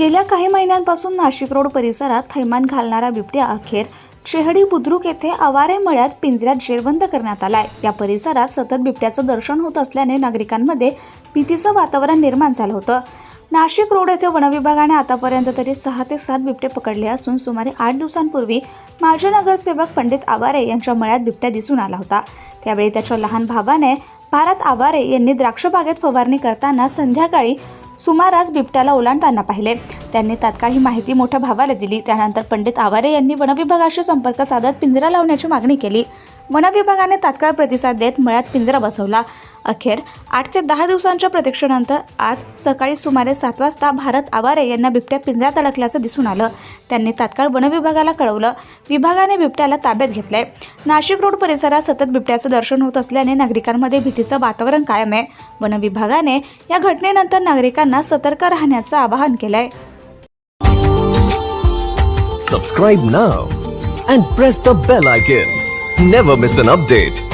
गेल्या काही महिन्यांपासून नाशिक रोड परिसरात थैमान घालणारा बिबट्या अखेर चेहडी बुद्रुक येथे आवारे मळ्यात पिंजऱ्यात जेरबंद करण्यात आलाय। या परिसरात सतत बिबट्याचं दर्शन होत असल्याने नागरिकांमध्ये भीतीचं वातावरण निर्माण झालं होतं। नाशिक रोड येथे वनविभागाने आतापर्यंत तरी 6 ते 7 बिबटे पकडले असून सुमारे 8 दिवसांपूर्वी माजी नगरसेवक पंडित आवारे यांच्या मळ्यात बिबट्या दिसून आला होता। त्यावेळी त्याच्या लहान भावाने भारत आवारे यांनी द्राक्ष बागेत फवारणी करताना संध्याकाळी सुमारास बिबट्याला ओलांडताना पाहिले। त्यांनी तात्काळ ही माहिती मोठ्या भावाला दिली। त्यानंतर पंडित आवारे यांनी वनविभागाशी संपर्क साधत पिंजरा लावण्याची मागणी केली। वनविभागाने तात्काळ प्रतिसाद देत मळ्यात पिंजरा बसवला। अखेर 8 ते 10 दिवसांच्या प्रतीक्षेनंतर आज सकाळी सुमारे 7 वाजता भारत आवारे यांना बिबट्या पिंजऱ्यात अडकल्याचं दिसून आलं। त्यांनी तात्काळ वनविभागाला कळवलं। विभागाने बिबट्याला ताब्यात घेतलंय। नाशिक रोड परिसरात सतत बिबट्याचं दर्शन होत असल्याने नागरिकांमध्ये भीतीचं वातावरण कायम आहे। वनविभागाने या घटनेनंतर नागरिकांना सतर्क राहण्याचं आवाहन केलंय। Subscribe now and press the bell icon. Never miss an update.